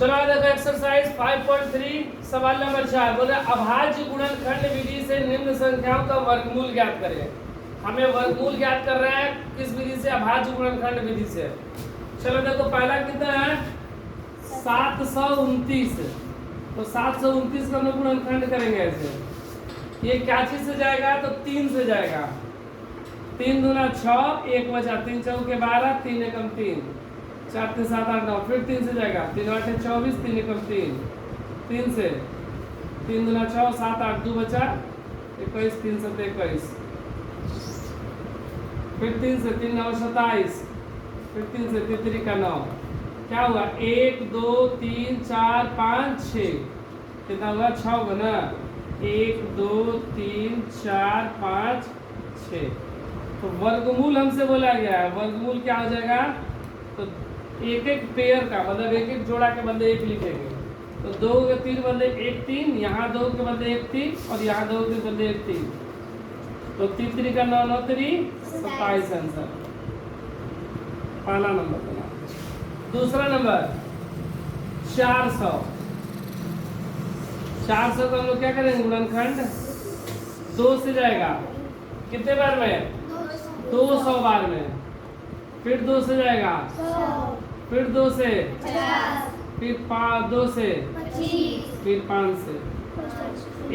चलो देखो एक्सरसाइज 5.3 सवाल नंबर 4 बोले अभाज्य गुणनखंड विधि से निम्न संख्याओं का वर्गमूल ज्ञात करें। हमें वर्गमूल ज्ञात कर रहा है किस विधि से? अभाज्य गुणनखंड विधि से। चलो देखो पहला कितना है 729। तो 729 का हम लोग गुणनखंड करेंगे ऐसे। ये क्या चीज से जाएगा? तो 3 से जाएगा। 3 दूना 6, 1 बचा, 3 चौके 12, 3 एकम 3, 4 3 7 8 9, फिर 3 से जाएगा। 3 8 24, 3 एकम 3, 3 से 3 दूना 6, 7 8 2 बचा, 21, 3 7 21, फिर 3 से 3 9 27, फिर 3 से 3 3 का 9, क्या हुआ? 1 2 3 4 5 6, कितना हुआ? 6 बना। 1 2 3 4 5 6। तो वर्गमूल हमसे बोला गया है, वर्गमूल क्या हो जाएगा? तो एक एक पेयर का मतलब एक एक जोड़ा के बदले एक लिखेंगे। तो 2 के 3 बदले 1 3, यहाँ 2 के बदले 1 3 और यहाँ 2 के बदले 1 3। तो 3 3 का 9 9 3 27 आंसर। पहला नंबर बना। दूसरा नंबर 400। 400 को हम लोग क्या करेंगे? गुणनखंड 2 से जाएगा। कितने बार में? 200 बार में। फिर 2 से जाएगा, फिर 2 से, फिर 2 से, फिर 5 से।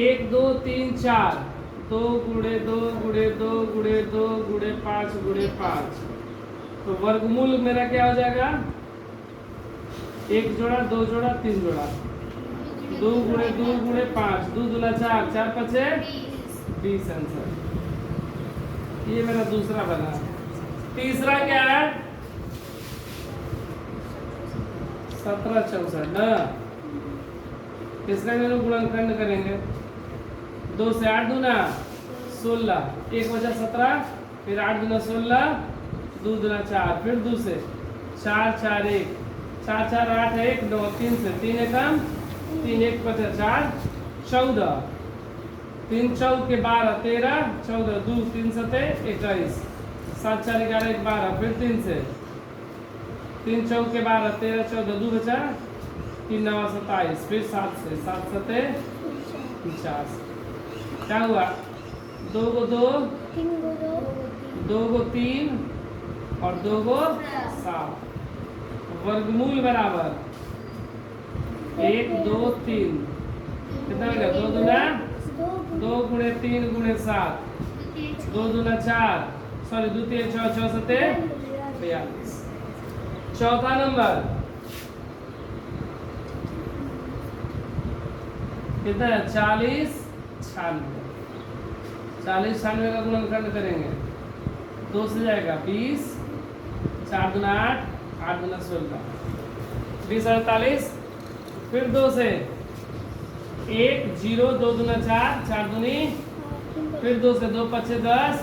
1 2 3 4, 2 गुणे 2 गुणे 2 गुणे 2 गुणे 5 गुणे 5। तो वर्गमूल मेरा क्या हो जाएगा? 1 जोड़ा 2 जोड़ा 3 जोड़ा, 2 गुणे 5, 2 दूना 4, 4 5 20 आंसर। ये मेरा दूसरा बना। तीसरा क्या है? 17 64 ना। इसका हम गुणनखंड करेंगे। 2 से 8 दूना 16, 1 बचा 17, फिर 8 दूना 16, 2 दूना 4, फिर 2 से 4 4 1, 4 4 8 1 9, 3 से 3 एकम 3 1 बचा 4 14, 3 चौके 12 13 14, 2 3 7 21, 7 4 11 1 12, फिर 3 से 3 चौके 12 13 14, 2 बचा, 3 9 27, फिर 7 से 7 7 50। क्या हुआ? 2 को 2, 2 को 3 और 2 को 7। वर्गमूल बराबर 1 2 3, कितना हो गया? 2 दूना 2 गुणे 3 गुणे 7, 2 दूना 4, सॉरी 2 3 6 6 7 42। चौथा नंबर कितना है? 40 96। 40 96 का गुणनखंड करेंगे। 2 से जाएगा 20, 4 दूना 8, 8 दूना 16, 20 48, फिर 2 से 1 0, 2 दूना 4, 4 दूनी, फिर 2 से 2 5 10,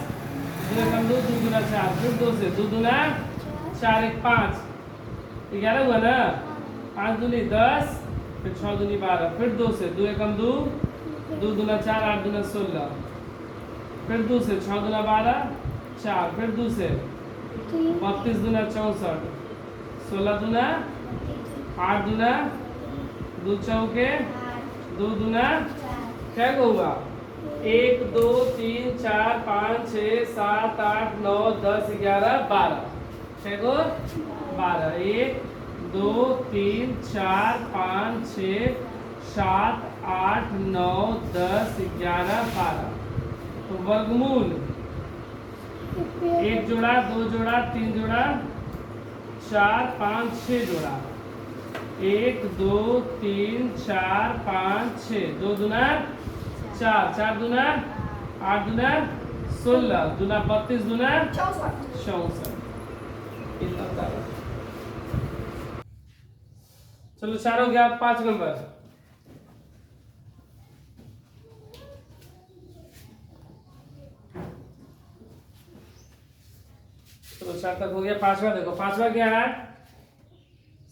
2 एकम 2, 2 दूना 4, फिर 2 से 2 दूना 4 1 5, 11 हुआ ना। 5 दूनी 10, फिर 6 दूनी 12, फिर 2 से 2 एकम 2, 2 दूना 4, 8 दूना 16, फिर 2 से 6 दूना 12 4, फिर 2 से 32 दूना 64, 16 दूना 8 दूना 2 चौके 2 दूना, क्या हुआ? 1 2 3 4 5 6 7 8 9 10 11 12, 6 को 12, 1 2 3 4 5 6 7 8 9 10 11 12। तो वर्गमूल 1 जोड़ा 2 जोड़ा 3 जोड़ा 4 5 6 जोड़ा, 1 2 3 4 5 6, 2 दूना 4, 4 दूना 8 दूना 16, दूना 32 दूना 64। चलो 4 हो गया। 5 नंबर चलो 4 तक हो गया। 5वां देखो। 5वां क्या है?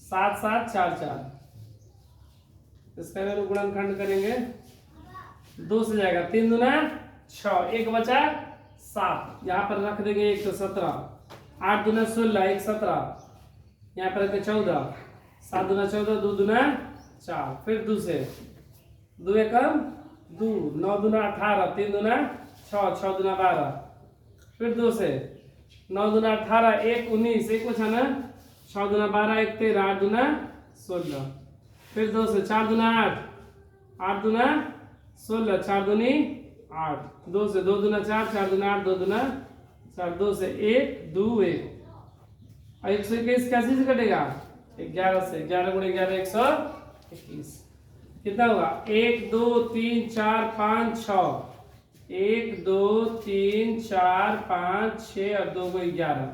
7 7 4 4। इसका हम गुणनखंड करेंगे। 2 से जाएगा। 3 दूना 6, 1 बचा 7, यहाँ पर रख देंगे 1 तो 17, 8 दूना 16, 1 17, यहाँ पर रखें 14, 7 दूना 14, 2 दूना 4। फिर 2 से 2 एकम 2, 9 दूना 18, 3 दूना 6, 6 दूना 12। फिर 2 से 9 दूना 18, 1 19, 1 बचा ना, 6 दूना 12, 1 13, 8 दूना 16। फिर 2 से 4 दूना 8, 8 दूना 16, 4 दूनी 8। 2 से 2 दूना 4, 4 दूना 8, 2 दूना 4। 2 से 1 2 1। और 121 कैसे से कटेगा? 11 से। 11 गुणे 11 121। कितना होगा? 1 2 3 4 5 6। 1 2 3 4 5 6 और 2 को 11।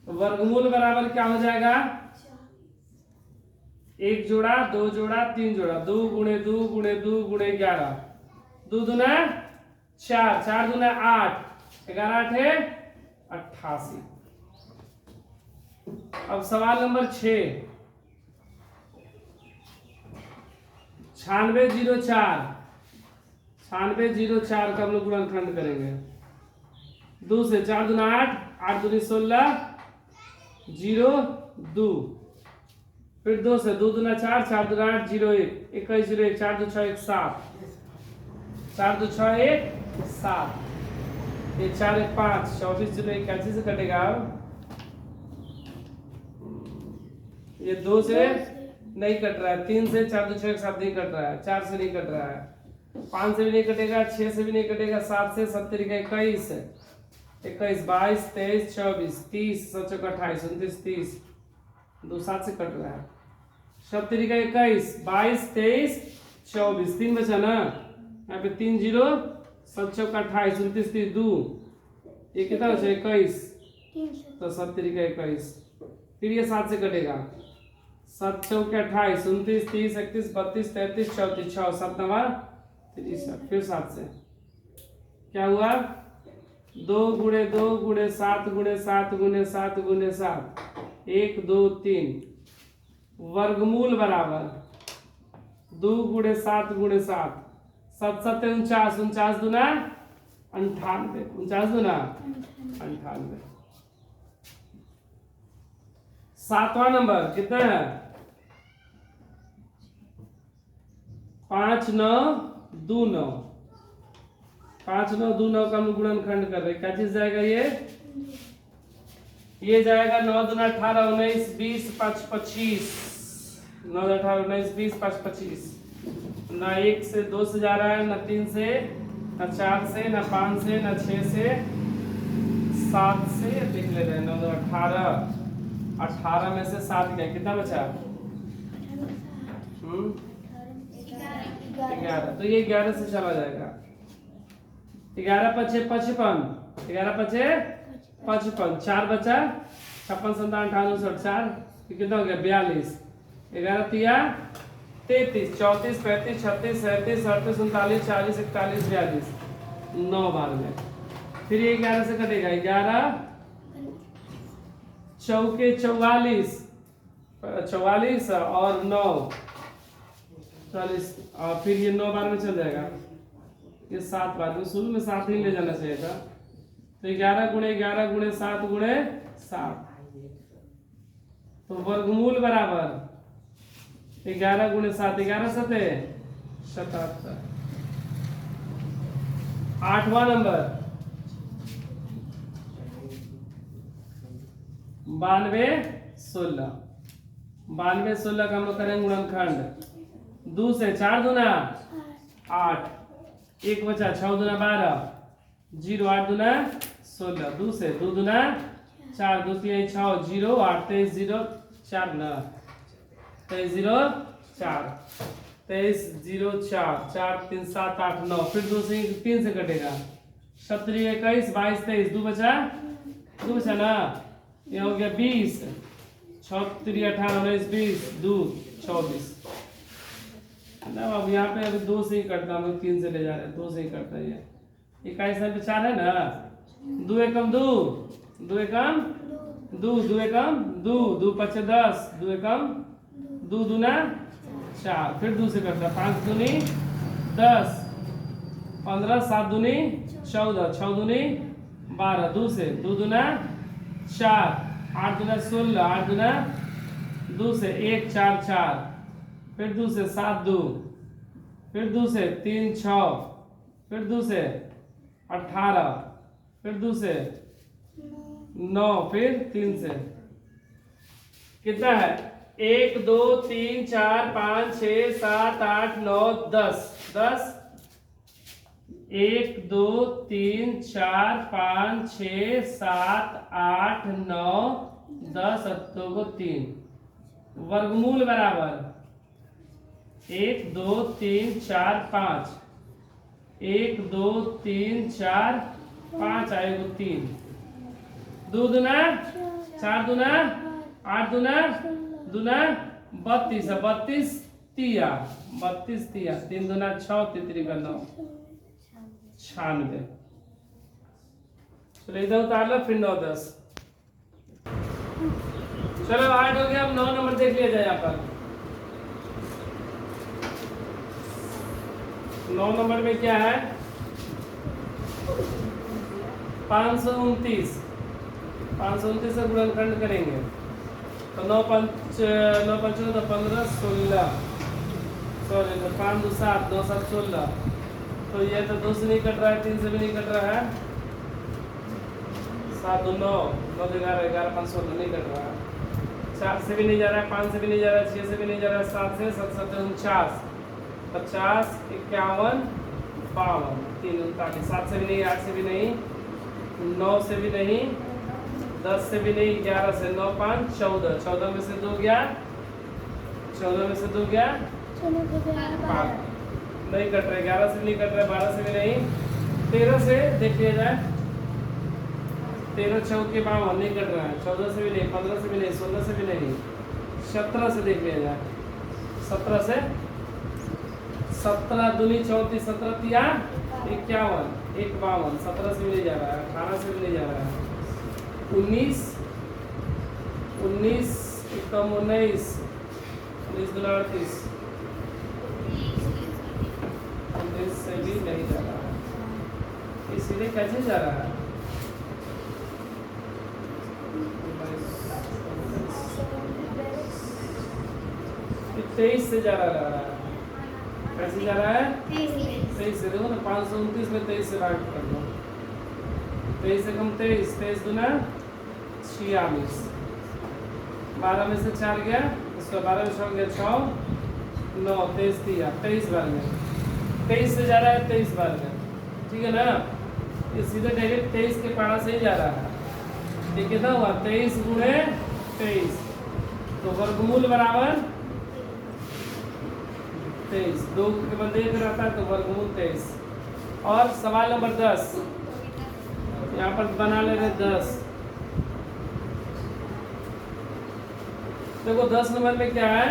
तो वर्गमूल बराबर क्या हो जाएगा? 1 जोड़ा 2 जोड़ा 3 जोड़ा। 2 गुणे 2 गुणे 2 गुणे 11। 2 दूना 4, 4 दूना 8, 11 8 है 88। अब सवाल नंबर 6। 9604। 9604 का हम लोग गुणनखंड करेंगे। 2 से 4 दूना 8, 8 दूनी 16, 0 2। फिर 2 से 2 दूना 4, 4 दूना 8, 0 1, 21 0 1, 4 2 6 1 7, 4 2 6 1 7, 1 4 1 5, 24 0 1 कैसे से कटेगा? अब ये 2 से नहीं कट रहा है, 3 से 4 2 6 1 7 नहीं कट रहा है, 4 से नहीं कट रहा है, 5 से भी नहीं कटेगा, 6 से भी नहीं कटेगा, 7 से 7 तरीका 21, 21 22 23 24 30 7 28 29 30, 2 7 से कट रहा है। 7 तरीका 21 22 23 24, 3 बचा ना, यहाँ पे 3 0 7 28 29 30 2, ये कितना बचा? 21, तो 7 तरीका 21। फिर ये 7 से कटेगा, 7 चौके 28 29 30 31 32 33 34 6 7 9 30। फिर 7 से क्या हुआ? 2 गुणे 2 गुणे 7 गुणे 7 गुणे 7 गुणे 7, 1 2 3। वर्गमूल बराबर 2 गुणे 7 गुणे 7, 7 7 49, 49 दूना 98, 49 दूना 98। 7वां नंबर कितना है? 5 9 2 9। 5 9 2 9 का हम गुणनखंड कर रहे हैं। क्या चीज जाएगा? ये जाएगा 9 दूना 18 19 20 5 25, 9 18 19 20 5 25। ना 1 से 2 से जा रहा है, ना 3 से, ना 4 से, ना 5 से, ना 6 से, 7 से। देख ले रहे हैं 9 18, 18 में से 7 गया, कितना बचा? 11। तो ये 11 से चला जाएगा। 11 पचे 55, 11 पचे 55, 4 बचा, 56 57 58 4, कितना हो गया? 42। 11 तिया 33, 34 35 36 37 38 39 40 41 42, 9 बार में। फिर ये 11 से कटेगा, 11 चौके 44, 44 और 9 40, और फिर ये 9 बार में चल जाएगा। ये 7 बार में, शुरू में 7 ही ले जाना चाहिए था। तो 11 गुणे 7 गुणे 7। तो वर्गमूल बराबर 11 गुणे 7, 11 7 77। 8वां नंबर 92 16। 92 16 का हम लोग करेंगे गुणनखंड। 2 से 4 दूना 8, 1 बचा, 6 दूना 12, 0 8 दूना 16। 2 से 2 दूना 4, 2 3 6 0 8 23 0 4 9 23 0 4 23 0 4 4 3 7 8 9। फिर 2 से 3 से कटेगा, 17 21 22 23, 2 बचा, 2 बचा ना, ये हो गया 20, 6 3 18 19 20 2 24। ना अब यहाँ पे अभी 2 से ही कटता, हम लोग 3 से ले जा रहे हैं, 2 से ही कटता है। ये 21 पे 4 है ना, 2 एकम 2 2 एकम 2 2 एकम 2 2 5 10, 2 एकम 2 दूना 4। फिर 2 से कटता, 5 दूनी 10 15, 7 दूनी 14, 6 दूनी 12, 2 से 2 दूना 4, 8 दूना 16, 8 दूना दो से 1 4 4, फिर दो से 7 2, फिर दो से 3 6, फिर दो से 18, फिर दो से 9, फिर 3 से कितना है 1 2 3 4 5 6 7 8 9 10 10 1 2 3 4 5 6 7 8 9 10 दो को 3 वर्गमूल बराबर 1 2 3 4 5 1 2 3 4 5 आएगा 3 2 दूना 4 दूना 8 दूना दूना 32 32 तिया 32 तिया 3 दूना 6 3 का 9 96। चलो इधर उतार लो फिर 9 10। चलो 8 हो गया। अब 9 नंबर देख लिया जाए यहाँ पर। 9 नंबर में क्या है 529 529 से गुणनखंड करेंगे तो 9 5 9 5 तो 15 16 सॉरी तो 5 2 7 9 7 16 तो ये तो 2 से नहीं कट रहा है 3 से भी नहीं कट रहा है 7 2 9 9 11 11 5 16 नहीं कट रहा है 4 से भी नहीं जा रहा है 5 से भी नहीं जा रहा है 6 से भी नहीं जा रहा है 7 से 7 7 49 50 51 52 3 39 7 से भी नहीं 8 से भी नहीं 9 से भी नहीं 10 से भी नहीं 11 से 9 5 14 14 में से 2 गया 14 में से 2 गया 5 नहीं कट रहे 11 से भी नहीं कट रहे 12 से भी नहीं 13 से देख लिया जाए 13 चौके 52 नहीं कट रहा है 14 से भी नहीं 15 से भी नहीं 16 से भी नहीं 17 से देख लिया जाए 17 से 17 दूनी 34 17 तिया 51 1 52 17 से भी नहीं जा रहा है 18 से भी नहीं जा रहा है 19 19 कम 19 19 दूना 38 19 से भी नहीं जा रहा है इसीलिए कैसे जा रहा है 23 से जा रहा है कैसे जा रहा है 23 से देखो ना 529 में 23 से भाग कर दो 23 से कम 23 23 दूना 46 12 में से 4 गया उसका 12 में 6 गया 6 9 23 दिया 23 बार में 23 से जा रहा है 23 बार में ठीक है ना ये सीधे डायरेक्ट 23 के पारा से ही जा रहा है ये कितना हुआ 23 गुणे 23 तो वर्गमूल बराबर 23 2 के बदले एक रहता है तो वर्गमूल 23। और सवाल नंबर 10 यहाँ पर बना ले रहे 10 देखो 10 नंबर में क्या है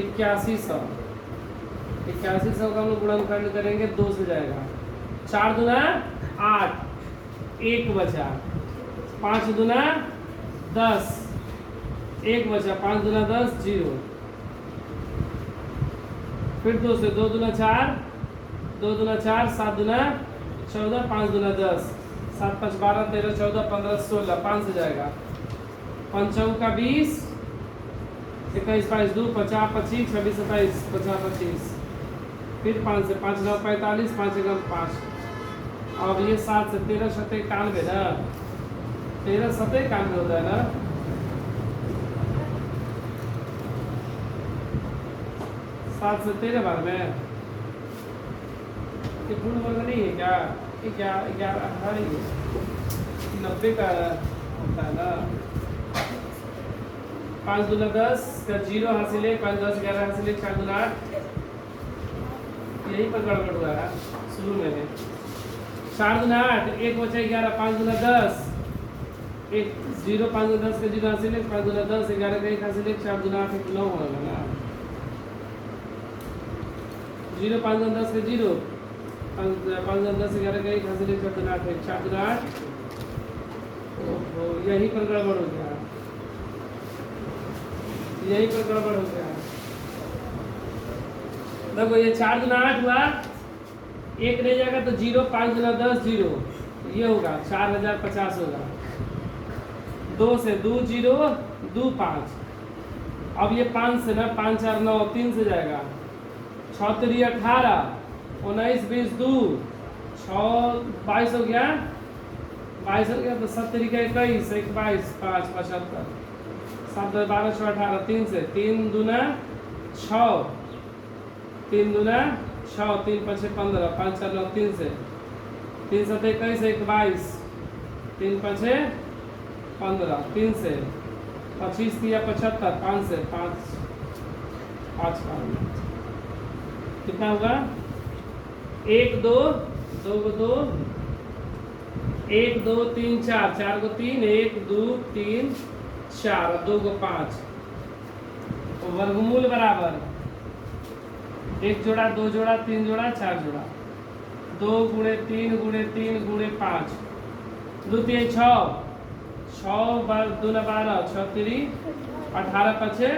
8100 8100 का हम लोग गुणनखंड करेंगे 2 से जाएगा 4 दूना 8 1 बचा 5 दूना 10 1 बचा 5 दूना 10 0 फिर 2 से 2 दूना 4 2 दूना 4 7 दूना 14 5 दूना 10 7 5 12 13 14 15 16 5 से जाएगा 5 का 20 21 22 2 50 25 26 27 50 25 फिर 5 से 5 9 45 5 एकम 5 अब ये 7 से 13 7 91 ना 13 7 91 होता है ना 7 से 13 बार में ये पूर्ण वर्ग नहीं है क्या ये क्या 90 का होता है ना 5 दूना 10 का 0 हासिल है 5 10 11 हासिल है 4 दूना 8 यही पर गड़बड़ हुआ है शुरू में 4 दूना 8 1 बचा 11 5 दूना 10 1 0 5 दूना 10 का 0 हासिल है 5 दूना 10 11 का 1 हासिल है 4 दूना 8 9 होगा ना 0 5 दूना 10 का 0 5 दूना 10 11 का 1 हासिल है 4 दूना 8 4 दूना 8 ओहो यही पर गड़बड़ हो गया यही पर गड़बड़ हो गया देखो ये 4 दूना 8 हुआ 1 रह जाएगा तो 0 5 दूना 10 0 ये होगा 4050 होगा 2 से 2 0 2 5। अब ये 5 से ना 5 4 9 3 से जाएगा 6 3 18 19 20 2 6 22 हो गया 22 हो गया तो 7 3 का 21 1 22 5 75 7 12 6 18 3 से 3 दूना 6 3 दूना 6 3 5 15 5 4 9 3 से 3 7 21 1 22 3 5 15 3 से 25 3 75 5 से 5 5 कितना होगा 1 2 2 को 2 1 2 3 4 4 को 3 1 2 3 4 2 को 5 वर्गमूल बराबर 1 जोड़ा 2 जोड़ा 3 जोड़ा 4 जोड़ा 2 गुणे 3 गुणे 3 गुणे 5 2 3 6 6 2 12 6 3 18 5